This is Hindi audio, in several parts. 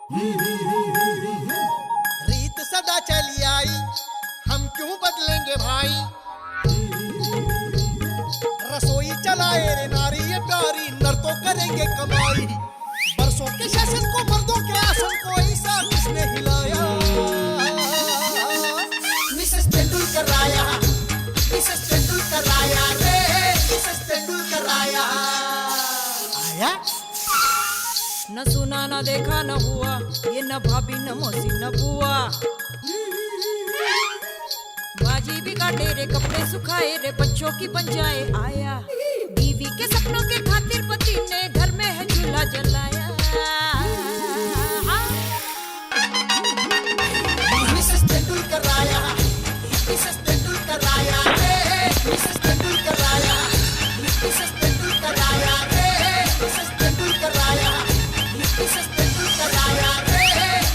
रीत सदा चली आई, हम क्यों बदलेंगे भाई। रसोई चलाए रे नारी ये प्यारी, नर तो करेंगे कमाई। बरसों के शासन को मर्दों के आसन को ऐसा किसने हिलाया। मिसेस तेंदुलकर आया, मिसेस तेंदुलकर आया रे, मिसेस तेंदुलकर आया। आया न सुना न देखा न हुआ, ये न भाभी न मौसी न बुआ। बाजी भी काटे रे, कपड़े सुखाए रे, बच्चों की बन जाए आया। बीवी के सपनों के खातिर पति ने घर में है चूल्हा जलाया। मिसेस तेंदुलकर आया, मिसेस तेंदुलकर आया रे, मिसेस तेंदुलकर आया, मिसेस तेंदुलकर आया रे, मिसेस तेंदुलकर आया, मिसेस तेंदुलकर आया रे,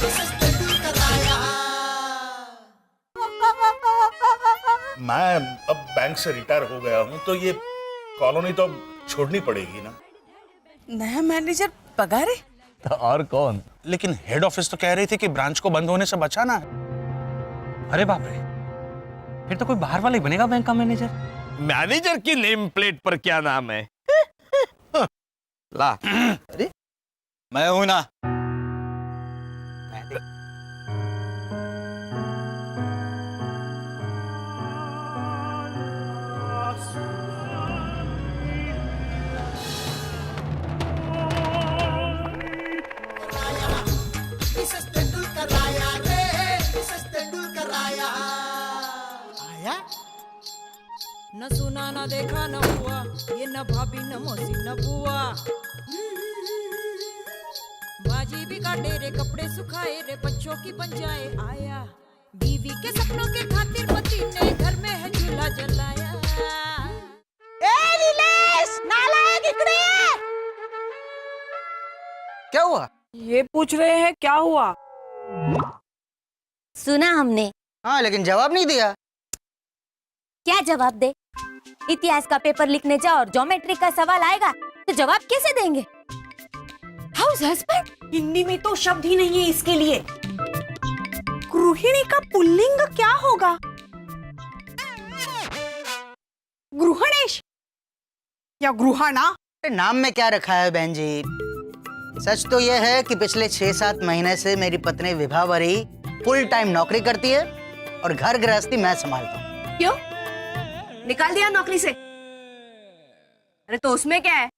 मिसेस तेंदुलकर आया। मैं अब बैंक से रिटायर हो गया हूँ, तो ये कॉलोनी तो छोड़नी पड़ेगी ना। नया मैनेजर पगार है? तो और कौन? लेकिन हेड ऑफिस तो कह रही थी कि ब्रांच को बंद होने से बचाना है। अरे बाप रे, फिर तो कोई बाहर वाला ही बनेगा बैंक का मैनेजर। मैनेजर की नेम प्लेट पर क्या नाम है? ला। अरे मैं हूं ना। मिसेस तेंदुलकर आया रे, मिसेस तेंदुलकर आया। आया न सुना न देखा न हुआ, ये न भाभी न मौसी न बुआ। बाजी भी काटे रे, कपड़े सुखाए रे, बच्चों की बन जाए आया। बीवी के सपनों के खातिर पति ने घर में है चूल्हा जलाया। क्या हुआ? ये पूछ रहे हैं क्या हुआ? सुना हमने। हाँ, लेकिन जवाब नहीं दिया। क्या जवाब दे? इतिहास का पेपर लिखने जाओ और ज्योमेट्री का सवाल आएगा तो जवाब कैसे देंगे? हाउस हस्बैंड हिंदी में तो शब्द ही नहीं है इसके लिए। गृहिणी का पुल्लिंग क्या होगा? गृहणेश या गृहाणा? नाम में क्या रखा है बहन जी? सच तो यह है कि पिछले 6-7 महीने से मेरी पत्नी विभावरी फुल टाइम नौकरी करती है और घर गृहस्थी मैं संभालता हूँ। क्यों? निकाल दिया नौकरी से? अरे तो उसमें क्या है,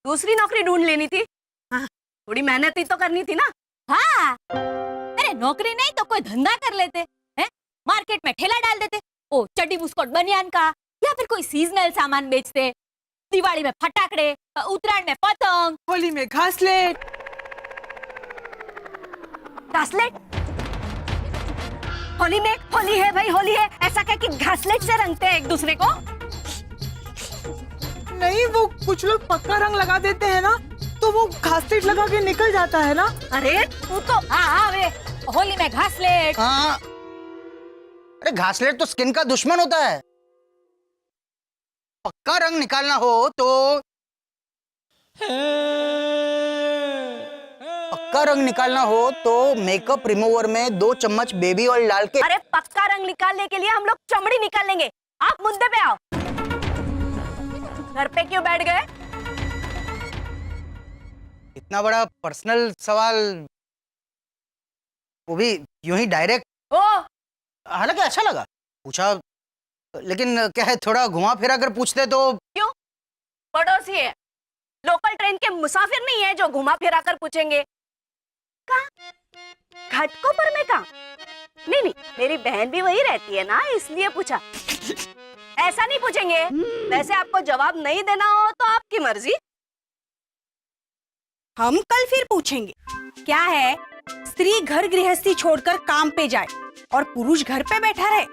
दूसरी नौकरी ढूंढ लेनी थी। हाँ, थोड़ी मेहनत ही तो करनी थी ना। हाँ, अरे नौकरी नहीं तो कोई धंधा कर लेते हैं। मार्केट में ठेला डाल देते, ओ चड्डी बुस्कोट बनियान का, या फिर कोई सीजनल सामान बेचते। दिवाली में फटाकड़े, उत्तरायण में पतंग, होली में घासलेट। घासलेट? होली में होली है भाई, होली है ऐसा कह कि घासलेट से रंगते हैं एक दूसरे को। नहीं, वो कुछ लोग पक्का रंग लगा देते हैं ना, तो वो घासलेट लगा के निकल जाता है ना। अरे तू तो हाँ वे होली में घासलेट। हाँ, अरे घासलेट तो स्किन का दुश्मन होता है। पक्का रंग निकालना हो तो मेकअप रिमूवर में 2 चम्मच बेबी ऑयल डाल के। अरे पक्का रंग निकालने के लिए हम लोग चमड़ी निकाल लेंगे। आप मुद्दे पे आओ। घर पे क्यों बैठ गए? इतना बड़ा पर्सनल सवाल, वो भी यूं ही डायरेक्ट। ओ, हालांकि अच्छा लगा पूछा, लेकिन क्या है, थोड़ा घुमा फिरा कर पूछते तो। क्यों? पड़ोसी है, लोकल ट्रेन के मुसाफिर नहीं है जो घुमा फिरा कर पूछेंगे। घाटकोपर में कहाँ? नहीं, मेरी बहन भी वही रहती है ना, इसलिए पूछा। ऐसा नहीं पूछेंगे। वैसे आपको जवाब नहीं देना हो तो आपकी मर्जी। हम कल फिर पूछेंगे। क्या है, स्त्री घर गृहस्थी छोड़कर काम पे जाए और पुरुष घर पे बैठा रहे,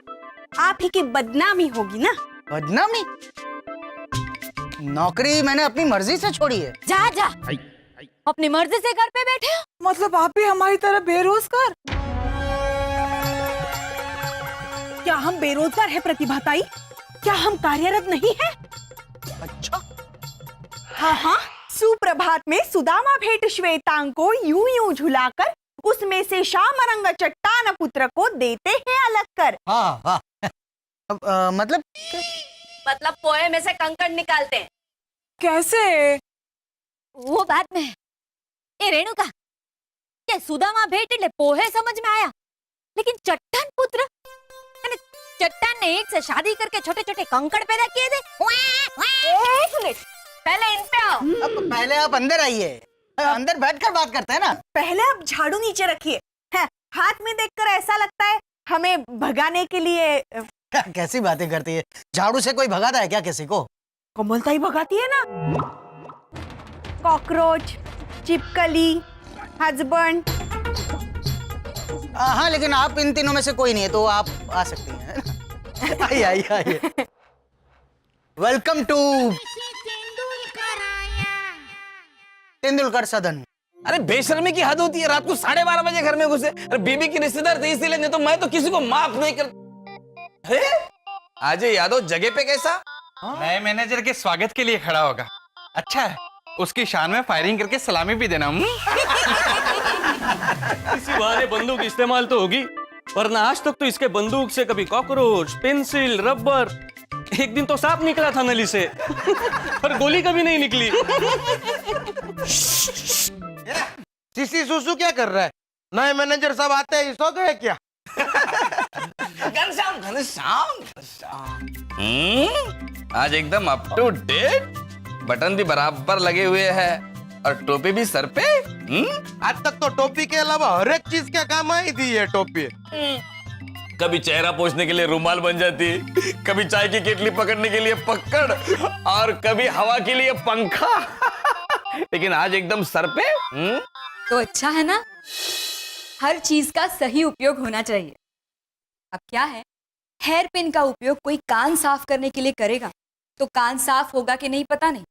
आप ही की बदनामी होगी ना। बदनामी? नौकरी मैंने अपनी मर्जी से छोड़ी है। जा जा, अपनी मर्जी से घर पे बैठे हो? मतलब आप भी हमारी तरह बेरोजगार? क्या हम बेरोजगार है प्रतिभाताई? क्या हम कार्यरत नहीं है? अच्छा, हाँ हाँ, सुप्रभात में सुदामा भेंट श्वेतांग को यूं यूं झुलाकर उसमें से श्यामरंग चट्टान पुत्र को देते हैं अलग कर। हाँ वाह। मतलब मतलब पोए में से कंकड़ निकालते हैं। कैसे? वो बात में ए रेणुका, क्या सुदामा भेट એટલે पोहे समझ में आया, लेकिन चट्टान पुत्र यानी चट्टान ने एक से शादी करके छोटे छोटे कंकड़ पैदा किए थे। एक मिनट, पहले इन पे आओ। अब पहले आप अंदर आइए, अंदर बैठकर बात करते हैं ना। पहले आप झाड़ू नीचे रखिए। है, हाथ में देखकर ऐसा लगता है हमें भगाने के लिए। कैसी बातें करती है, झाड़ू से कोई भगाता है क्या किसी को? कोमलता ही भगाती है ना। कॉकरोच, चिपकली, हस्बैंड। हाँ, लेकिन आप इन तीनों में से कोई नहीं है, तो आप आ सकती हैं। आइए आइए आइए। वेलकम टू तेंदुलकर सदन। अरे बेशर्मी की हद होती है, रात को 12:30 बजे घर में घुसे। अरे बीबी की रिश्तेदार थे इसीलिए, नहीं तो मैं तो किसी को माफ नहीं कर। अजय यादव जगह पे कैसा? नए मैनेजर के स्वागत के लिए खड़ा होगा। अच्छा है, उसकी शान में फायरिंग करके सलामी भी देना। इसी बहाने बंदूक इस्तेमाल तो होगी, वरना आज तक तो इसके बंदूक से कभी कॉकरोच, पेंसिल, रबर, एक दिन तो सांप निकला था नली से, पर गोली कभी नहीं निकली। सीसी सुसु क्या कर रहा है? नए मैनेजर सब आते हैं, सो गए क्या? घनश्याम घनश्याम घनश्याम, आज एकदम अप टू डेट, बटन भी बराबर लगे हुए हैं और टोपी भी सर पे। आज तक तो टोपी के अलावा हर एक चीज क्या काम आई थी ये टोपी। कभी चेहरा पोंछने के लिए रुमाल बन जाती, कभी चाय की केटली पकड़ने के लिए पकड़, और कभी हवा के लिए पंखा। लेकिन आज एकदम सर पे। तो अच्छा है ना, हर चीज का सही उपयोग होना चाहिए। अब क्या है, हेयर पिन का उपयोग कोई कान साफ करने के लिए करेगा तो कान साफ होगा कि नहीं पता नहीं,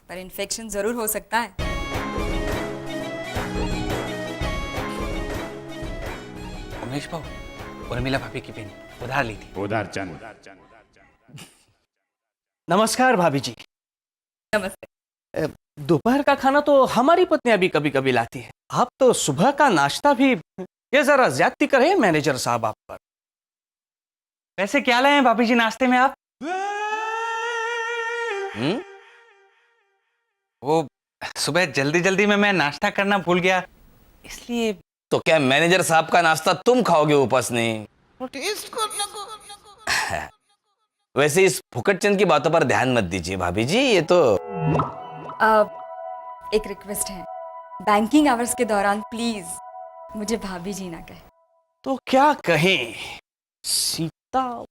पर इन्फेक्शन जरूर हो सकता है। उमेश भाऊ, उर्मिला भाभी की पेन उधार ली थी। उधार चंद। नमस्कार भाभी जी। नमस्ते। दोपहर का खाना तो हमारी पत्नियां भी कभी कभी लाती है, आप तो सुबह का नाश्ता भी, ये जरा ज्यादती करे मैनेजर साहब आप पर। वैसे क्या लाए हैं भाभी जी नाश्ते में आप? वो सुबह जल्दी जल्दी में मैं नाश्ता करना भूल गया, इसलिए। तो क्या मैनेजर साहब का नाश्ता तुम खाओगे उपास नहीं? वैसे इस फुकटचंद की बातों पर ध्यान मत दीजिए भाभी जी, ये तो। एक रिक्वेस्ट है, बैंकिंग आवर्स के दौरान प्लीज मुझे भाभी जी ना कहे। तो क्या कहें? सीता।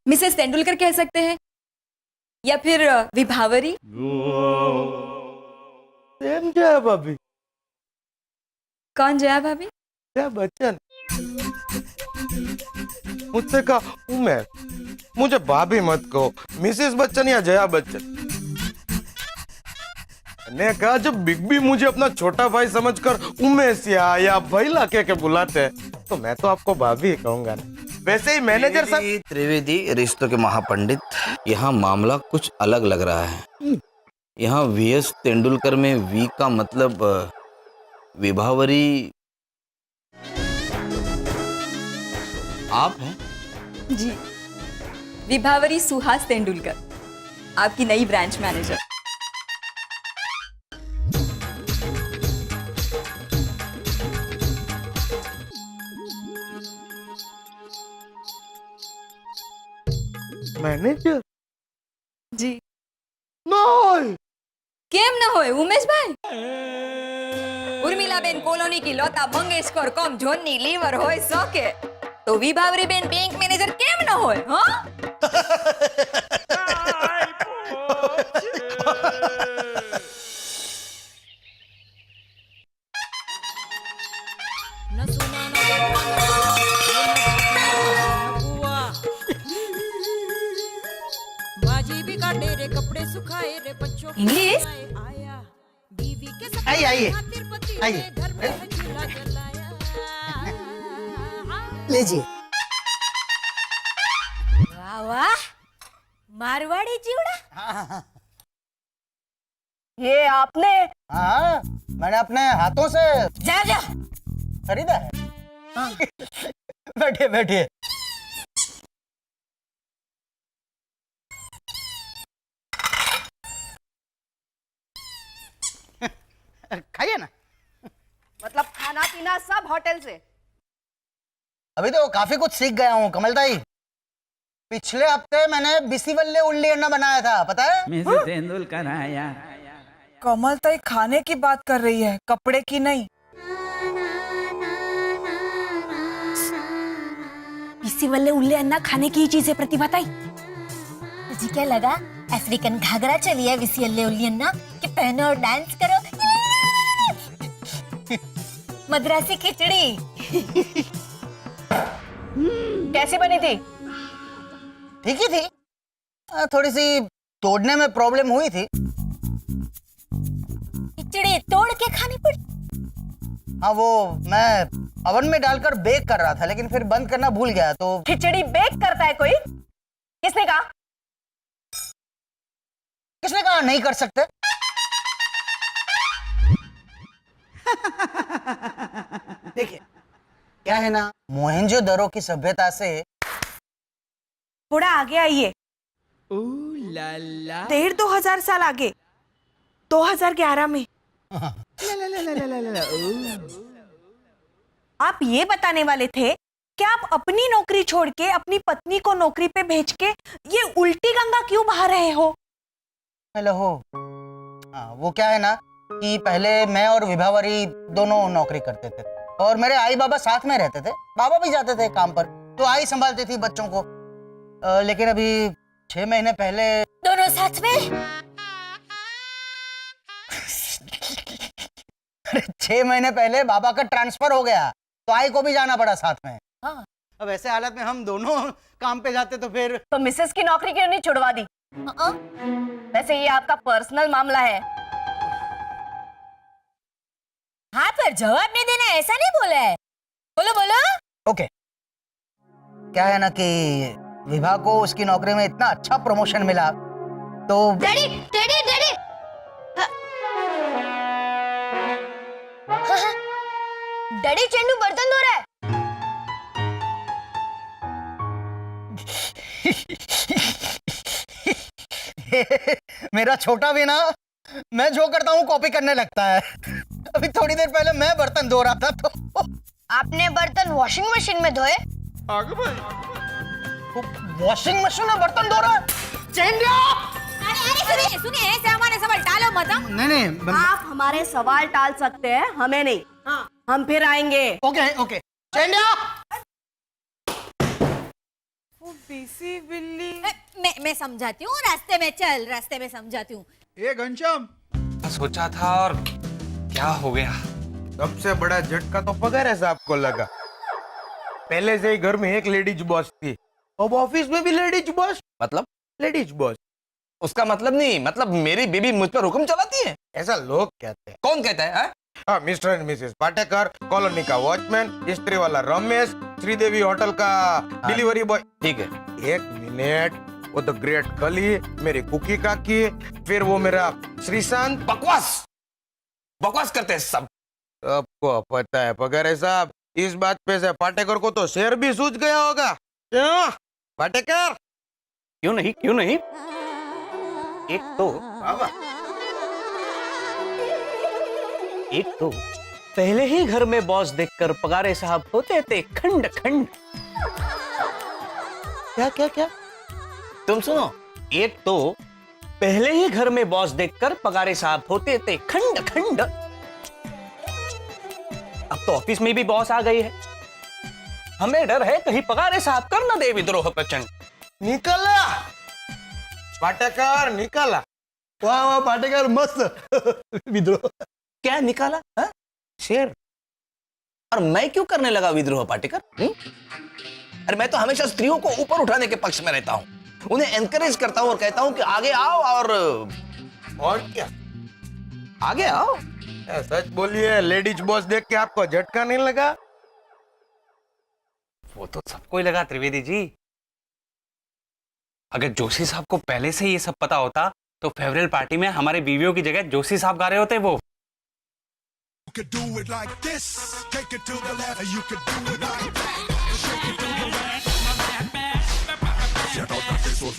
मिसेस तेंदुलकर कह सकते हैं, या फिर विभावरी। सेम जया भाभी। कौन जया भाभी? जया बच्चन। मुझसे कहा उमेर, मुझे भाभी मत कहो, मिसेस बच्चन या जया बच्चन। ने कहा जब बिग बी मुझे अपना छोटा भाई समझकर उमेश या भैला के बुलाते हैं, तो मैं तो आपको भाभी ही कहूंगा ना। वैसे ही मैनेजर साहब। त्रिवेदी रिश्तों के महापंडित, यहाँ मामला कुछ अलग लग रहा है। यहाँ वीएस तेंदुलकर में वी का मतलब विभावरी आप हैं? जी, विभावरी सुहास तेंदुलकर, आपकी नई ब्रांच मैनेजर। मैनेजर जी। नहीं, केम न होय उमेश भाई? उर्मिलाबेन कोलोनी की लता मंगेशकर कम जोनी लीवर होय सके, तो विभावरी बेन बैंक मैनेजर केम न होय? हाँ? न सुना न देखा न बुआ, बाजी भी काटे रे कपड़े सुखाए रे बच्चों को इंग्लिश? खिलाए, आया बीवी के सपने आइए, आइए। खातिर पति आइए। ने घर में है चूल्हा जलाया। लीजिए। वाह वाह, मारवाड़ी चिवड़ा। ये आपने? हाँ, मैंने अपने हाथों से। जा जा, खरीदा है? हाँ। बैठिए बैठिए। खाइए ना। मतलब खाना पीना सब होटल से? अभी तो काफी कुछ सीख गया हूँ कमलताई। पिछले हफ्ते मैंने बिसीवल्ले उल्ली अन्ना बनाया था, पता है? तेंदुलकर आया। कमलताई खाने की बात कर रही है, कपड़े की नहीं। इसी वाले उल्ले अन्ना खाने की चीज है प्रतिभाताई। तुझे क्या लगा अफ्रीकन घाघरा चलिए विसी अल्ले उल्ली अन्ना कि पहनो और डांस करो? मद्रासी खिचड़ी कैसी बनी थी? ठीक ही थी, थोड़ी सी तोड़ने में प्रॉब्लम हुई थी। खिचड़ी तोड़ के खानी पड़ी? हाँ, वो मैं ओवन में डालकर बेक कर रहा था, लेकिन फिर बंद करना भूल गया तो। खिचड़ी बेक करता है कोई? किसने कहा? किसने कहा नहीं कर सकते? देखिए, क्या है ना, मोहनजोदड़ो की सभ्यता से थोड़ा आगे आइए। 1500 साल आगे, 2011 में। आप ये बताने वाले थे कि आप अपनी नौकरी छोड़ के अपनी पत्नी को नौकरी पे भेज के ये उल्टी गंगा क्यों बहा रहे हो? हेलो हो। हाँ, वो क्या है ना कि पहले मैं और विभावरी दोनों नौकरी करते थे और मेरे आई बाबा साथ में रहते थे। बाबा भी जाते थे काम पर, तो आई संभालती थी बच्चों को। लेकिन अभी 6 महीने पहले दोनों साथ में? 6 महीने पहले बाबा का ट्रांसफर हो गया, तो आई को भी जाना पड़ा साथ में। हाँ, अब ऐसे हालत में हम दोनों काम पे जाते तो फिर। तो मिसेस की नौकरी क्यों नहीं छुड़वा दी? वैसे ये आपका पर्सनल मामला है। हाँ, पर जवाब नहीं देना ऐसा नहीं बोला है। बोलो बोलो। ओके, क्या है ना कि विभा को उसकी नौकरी में इतना अच्छा प्रमोशन मिला तो। डैडी डैडी डैडी, डैडी चेंडू बर्तन धो रहा है। मेरा छोटा भी ना, मैं जो करता हूँ कॉपी करने लगता है। अभी थोड़ी देर पहले मैं बर्तन धो रहा था तो। आपने बर्तन वॉशिंग मशीन में धोए? वॉशिंग मशीन में बर्तन धो रहा है? अरे सुनिए, ऐसे हमारे सवाल टालो मत। नहीं, आप हमारे सवाल टाल सकते हैं, हमें नहीं। हाँ। हम फिर आएंगे। Okay okay. चेंडिया, वो बीसी बिल्ली। मैं समझाती हूँ, रास्ते में चल, रास्ते में समझाती हूँ। ये घनश्याम सोचा था और क्या हो गया। सबसे बड़ा झटका तो पगार है साहब को लगा। पहले से ही घर में एक लेडीज बॉस थी, अब ऑफिस में भी लेडीज बॉस। मतलब लेडीज बॉस उसका मतलब नहीं, मतलब मेरी बीबी मुझ पर हुक्म चलाती है, ऐसा लोग कहते हैं। कौन कहता है? हाँ, mister and Mrs Patekar, colony का वॉचमैन, इस्त्री वाला रमेश, श्रीदेवी होटल का डिलीवरी बॉय। ठीक है। 1 मिनट, वो द ग्रेट कली, मेरी कुकी काकी, फिर वो मेरा श्रीशांत। बकवास बकवास करते हैं सब। सबको पता है पगारे साहब, इस बात पे से पाटेकर को तो शेर भी सूझ गया होगा। क्यों पाटेकर? क्यों नहीं, क्यों नहीं। एक तो पहले ही घर में बॉस देखकर पगारे साहब होते थे खंड खंड। क्या क्या क्या? तुम सुनो, एक तो पहले ही घर में बॉस देखकर पगारे साहब होते थे खंड खंड। अब तो ऑफिस में भी बॉस आ गई है। हमें डर है कहीं पगारे साहब कर न दे विद्रोह प्रचंड। निकला पाटेकर, निकला। वाह वाह पाटेकर, मस्त विद्रोह। क्या निकाला? हा? शेर। और मैं क्यों करने लगा विद्रोह पाटेकर? अरे मैं तो हमेशा स्त्रियों को ऊपर उठाने के पक्ष में रहता हूँ, उन्हें एनकरेज करता हूँ और कहता हूँ कि आगे आओ। और क्या आगे आओ। सच बोलिए, लेडीज बॉस देख के आपको झटका नहीं लगा? वो तो सबको ही लगा त्रिवेदी जी। अगर जोशी साहब को पहले से ये सब पता होता तो फेवरेल पार्टी में हमारे बीवियों की जगह जोशी साहब गा रहे होते। वो could do it like this. Take it to the left. You could do it like that. Shake it to the right. Check out that this was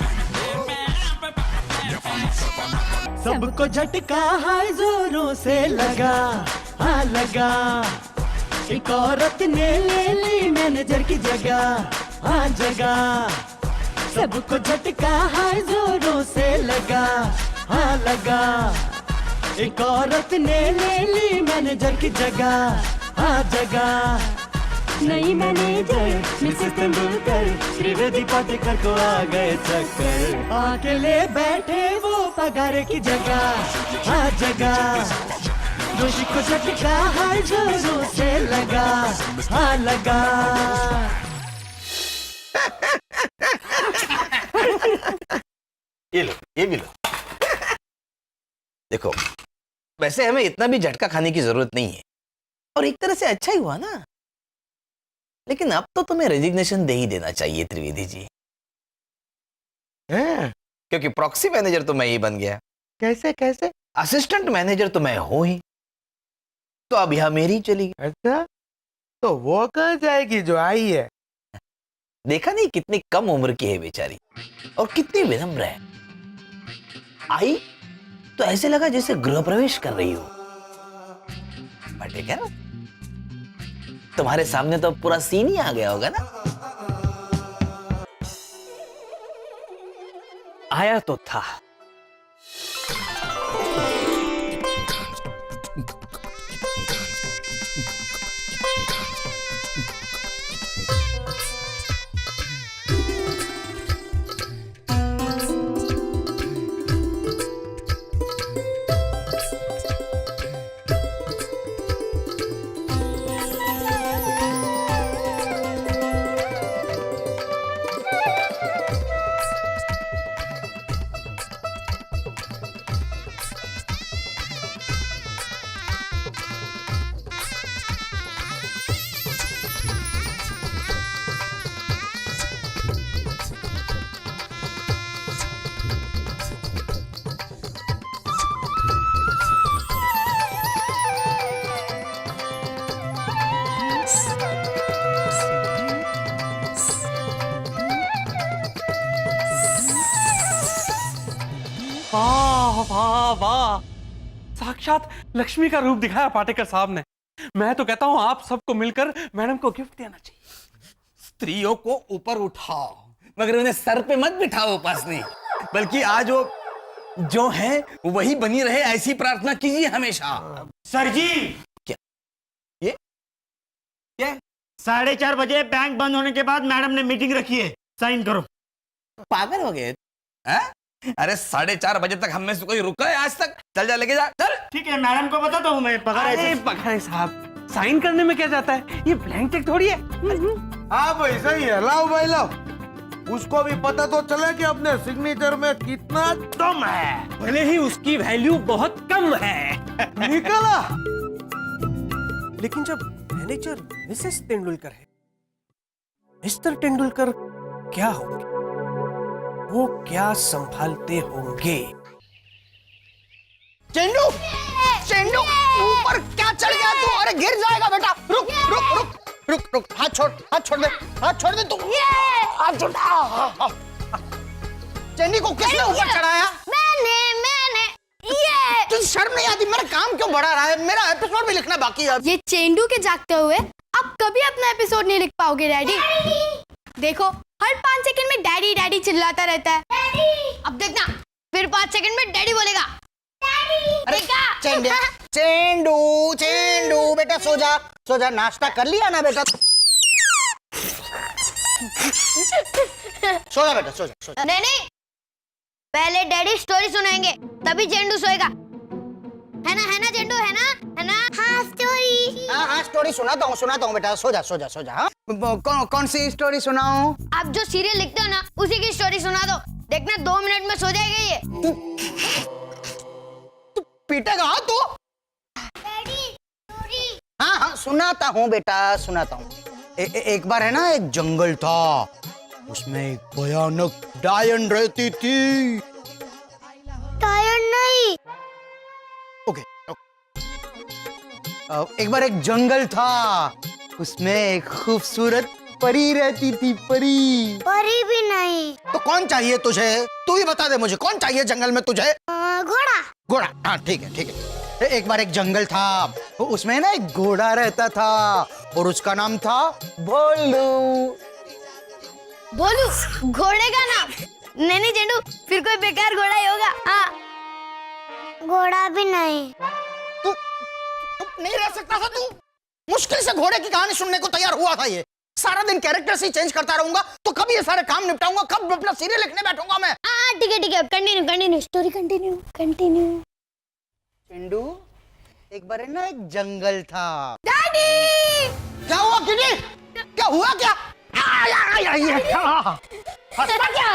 सबको झटका हाय जोरों से लगा, हाँ लगा। एक औरत ने ले ली मैनेजर की जगह, हाँ जगह। सबको झटका हाय जोरों से लगा, हाँ लगा। एक औरत ने ले ली मैनेजर की जगह, हाँ जगह। नई मैनेजर मिसेस तेंदुलकर, त्रिवेदी पाटेकर को आ गए चक्कर। अकेले बैठे वो पगार की जगह, हाँ जगह। जोशी को झटका हाय जोरों से लगा, हाँ लगा। ये लो, ये भी लो। देखो, वैसे हमें इतना भी झटका खाने की जरूरत नहीं है, और एक तरह से अच्छा ही हुआ ना। लेकिन अब तो तुम्हें रेजिग्नेशन दे ही देना चाहिए त्रिवेदी जी, क्योंकि प्रॉक्सी मैनेजर तो मैं ही बन गया। कैसे कैसे? असिस्टेंट मैनेजर तो मैं हूं ही, तो अब यह मेरी चली। अच्छा, तो वो कहाँ जाएगी जो आई है? देखा नहीं कितनी कम उम्र की है बेचारी, और कितनी विनम्र है। आई तो ऐसे लगा जैसे गृह प्रवेश कर रही हो। ठीक है ना, तुम्हारे सामने तो पूरा सीन ही आ गया होगा ना। आया तो था। वाह वाह वाह, साक्षात लक्ष्मी का रूप दिखाया पाटेकर साहब ने। मैं तो कहता हूं आप सबको मिलकर मैडम को गिफ्ट देना चाहिए। स्त्रियों को ऊपर उठाओ, मगर उन्हें सर पे मत बिठाओ उपासनी, बल्कि आज वो जो है वही बनी रहे, ऐसी प्रार्थना कीजिए हमेशा। सर जी, क्या ये क्या? 4:30 बजे बैंक बंद होने के बाद मैडम ने मीटिंग रखी है, साइन करो। पागल हो गए? अरे 4:30 बजे तक हमें से कोई रुका है आज तक? चल जा, लेके जा, चल। ठीक है, मैडम को बता दो मैं पगारे साहब, साइन करने में क्या जाता है, ये ब्लैंक चेक थोड़ी है। हाँ भाई सही है, लाओ भाई लाओ। उसको भी पता तो चले कि अपने सिग्नेचर में कितना दम है, भले ही उसकी वैल्यू बहुत कम है। निकला। लेकिन जब मैनेजर मिसेस तेंदुलकर है, मिस्टर तेंदुलकर क्या होंगे, वो क्या संभालते होंगे? चेंडू, चेंडू ऊपर क्या चढ़ गया तू? अरे गिर जाएगा बेटा। रुक रुक रुक रुक रुक, हाथ छोड़, हाथ छोड़ दे, हाथ छोड़ दे तू। हाथ छोड़। चेंडी को किसने ऊपर चढ़ाया? मैंने ये। तुझे शर्म नहीं आती? मेरा काम क्यों बढ़ा रहा है? मेरा एपिसोड भी लिखना बाकी है। ये चेंडू के जागते हुए आप कभी अपना एपिसोड नहीं लिख पाओगे डैडी। देखो हर 5 सेकंड में डैडी डैडी चिल्लाता रहता है। अब देखना फिर 5 सेकंड में डैडी बोलेगा। अरे चेंडू चेंडू चेंडू बेटा सो जा, सो जा। नाश्ता कर लिया ना बेटा? सो जा बेटा, सो जा, सो जा। नहीं, पहले डैडी स्टोरी सुनाएंगे तभी चेंडू सोएगा। है ना चेंडू, है ना? हाँ स्टोरी। हाँ स्टोरी सुनाता हूँ बेटा। सो जा, सो जा, सो जा। हाँ कौन सी स्टोरी सुनाऊं? आप जो सीरियल लिखते हो ना उसी की स्टोरी सुना दो। देखना 2 मिनट में सो जाएगा ये। तू पीटेगा हाँ तू? हाँ सुनाता हूँ बेटा, सुनाता हूँ। एक बार है ना, एक जंगल था, उसमें एक भयानक डायन रहती थी। टायर नहीं। ओके एक बार एक जंगल था, उसमें एक खूबसूरत परी रहती थी। परी परी भी नहीं। तो कौन चाहिए तुझे? तू ही बता दे मुझे, कौन चाहिए जंगल में तुझे? घोड़ा। घोड़ा, हाँ ठीक है ठीक है। एक बार एक जंगल था, उसमें ना एक घोड़ा रहता था और उसका नाम था भोलू। बोलू घोड़े का नाम? नहीं चेंडू, फिर कोई बेकार घोड़ा ही होगा। हाँ, घोड़ा भी नहीं। तू नहीं रह सकता था? तू मुश्किल से घोड़े की कहानी सुनने को तैयार हुआ था। ये सारा दिन कैरेक्टर से चेंज करता रहूंगा तो कब ये सारे काम निपटाऊंगा, कब अपना सीरियल लिखने बैठूंगा मैं? ठीक है, कंटिन्यू स्टोरी कंटिन्यू। चिंडू, एक बार है ना एक जंगल था। डैडी! क्या हुआ किटी? क्या हुआ क्या?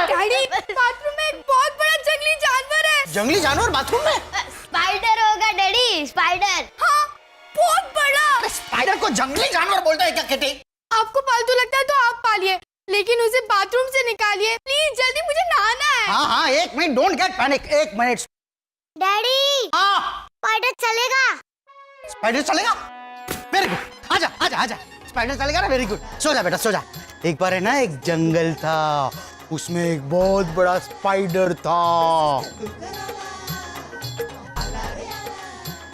डैडी, बाथरूम में एक बहुत बड़ा जंगली जानवर है। जंगली जानवर बाथरूम में? स्पाइडर होगा डैडी, स्पाइडर। हाँ, बहुत बड़ा। स्पाइडर को जंगली जानवर बोलता है क्या किटी? आपको पालतू लगता है तो आप पालिए, लेकिन उसे बाथरूम से निकालिए प्लीज, जल्दी मुझे नहाना है। हाँ, एक मिनट, डोंट गेट पैनिक, एक मिनट। डैडी, स्पाइडर चलेगा? स्पाइडर चलेगा? वेरी गुड, आजा। स्पाइडर चलेगा ना? वेरी गुड, सो जा बेटा, सो जा। एक बार है ना एक जंगल था, उसमें एक बहुत बड़ा स्पाइडर था।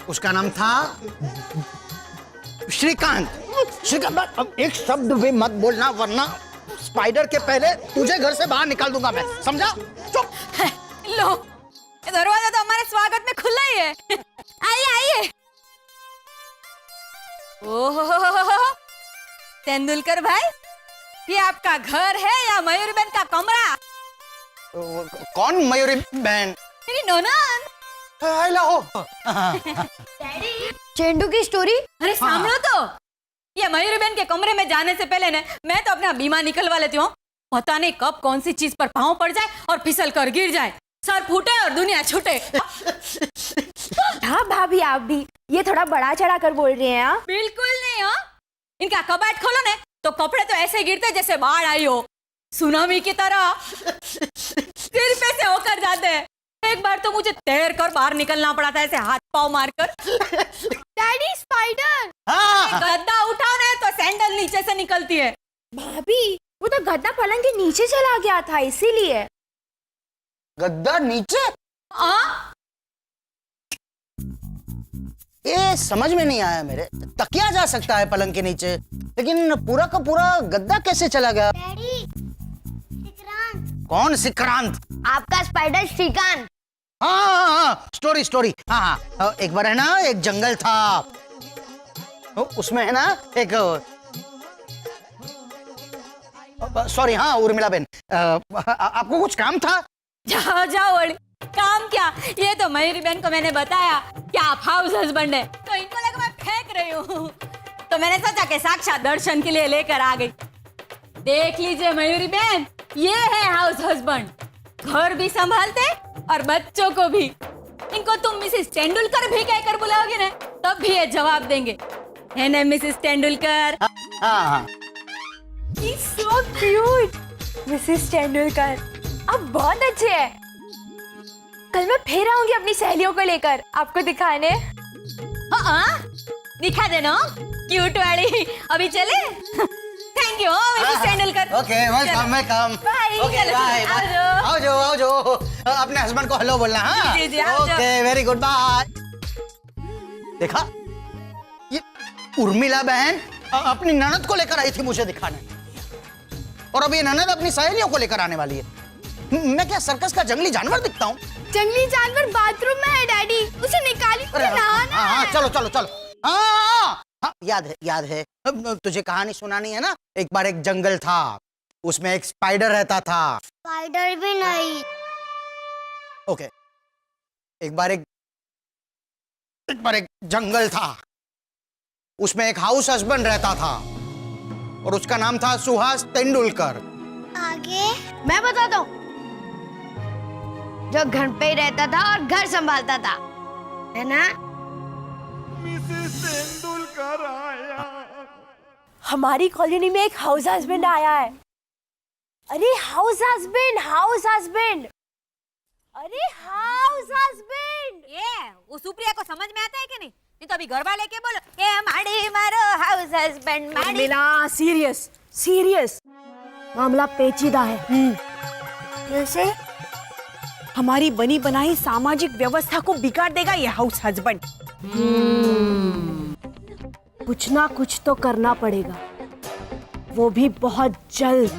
उसका नाम था श्रीकांत। अब एक शब्द भी मत बोलना, वरना स्पाइडर के पहले तुझे घर से बाहर निकाल दूंगा मैं, समझा? चुप। लो, दरवाजा तो हमारे स्वागत में खुला ही है। आइए। ओहो, तेंदुलकर भाई, ये आपका घर है या मयूरी बहन का कमरा? कौन मयूरी बहन? मेरी ननद। डैडी, चेंडू की स्टोरी? अरे सामने तो, ये मयूरी बहन के कमरे में जाने से पहले ने मैं तो अपना बीमा निकलवा लेती हूँ। पता नहीं कब कौन सी चीज पर पाँव पड़ जाए और फिसल कर गिर जाए, सर फूटे और दुनिया छूटे। हाँ भाभी, आप भी ये थोड़ा बड़ा चढ़ा कर बोल रहे हैं। हाँ बिल्कुल नहीं। हाँ, इनका कबाट खोलो ने तो कपड़े तो ऐसे गिरते जैसे बाढ़ आई हो, सुनामी की तरह सिर पे से होकर जाते हैं। एक बार तो मुझे तैर कर बाहर निकलना पड़ा था, ऐसे हाथ पाँव मारकर। Daddy, spider. गद्दा उठाओ ने तो सैंडल नीचे से निकलती है। भाभी, वो तो गद्दा पलंग के नीचे चला गया था, इसीलिए। गद्दा नीचे? हाँ, ये समझ में नहीं आया मेरे। तकिया जा सकता है पलंग के नीचे, लेकिन पूरा का पूरा गद्दा कैसे चला गया? डैडी, श्रीकांत। कौन श्रीकांत? आपका स्पाइडर श्रीकांत। हाँ, स्टोरी। हाँ, एक बार है ना एक जंगल था, उसमें है ना एक, सॉरी, हाँ उर्मिला बहन, आपको कुछ काम था? जाओ ओली। काम क्या, ये तो मयूरी बहन को मैंने बताया कि आप हाउस हस्बैंड है, तो इनको लगा मैं फेंक रही हूँ, तो मैंने सोचा कि साक्षात दर्शन के लिए लेकर आ गई। देख लीजिए मयूरी बहन, ये है हाउस हस्बैंड, घर भी संभालते और बच्चों को भी। इनको तुम मिसेस तेंदुलकर भी कहकर बुलाओगे ना, तब भी ये जवाब देंगे, है ना मिसेस तेंदुलकर? हाँ। He's so cute, Mrs Tendulkar, आप बहुत अच्छे हैं। कल मैं फिर आऊंगी अपनी सहेलियों को लेकर आपको दिखाने। हाँ, दिखा देना क्यूट वाली। अभी चले? Thank you Mrs Tendulkar. Okay, welcome. Bye. Okay, bye. आओ जाओ। अपने हस्बैंड को हेलो बोलना। हाँ, जी, आओ जाओ। Okay, very good, bye. देखा, ये उर्मिला बहन अपनी ननद को लेकर आई थी मुझे दिखाने, और अभी ननद अपनी सहेलियों को लेकर आने वाली है। मैं क्या सर्कस का जंगली जानवर दिखता हूँ? जंगली जानवर बाथरूम में है डैडी, उसे निकालिए, मुझे नहाना है। हाँ, चलो। हाँ, याद है। तुझे कहानी सुनानी है ना? एक बार एक जंगल था, उसमें एक स्पाइडर रहता था। स्पाइडर भी नहीं। ओके, एक बार एक जंगल था, उसमें एक हाउस हस्बैंड रहता था और उसका नाम था सुहास तेंदुलकर। आगे मैं बताता हूँ, जो घर पे ही रहता था और घर संभालता था, है ना? हमारी कॉलोनी में एक हाउस हस्बैंड आया है। अरे हाउस हस्बैंड, ये वो सुप्रिया को समझ में आता है कि नहीं? नहीं तो अभी घर वाले के बोलो के माड़ी मारो हाउस हस्बैंड माड़ी। उर्मिला सीरियस सीरियस, मामला पेचीदा है। कैसे? हमारी बनी बनाई सामाजिक व्यवस्था को बिगाड़ देगा ये हाउस हस्बैंड। कुछ ना कुछ तो करना पड़ेगा, वो भी बहुत जल्द।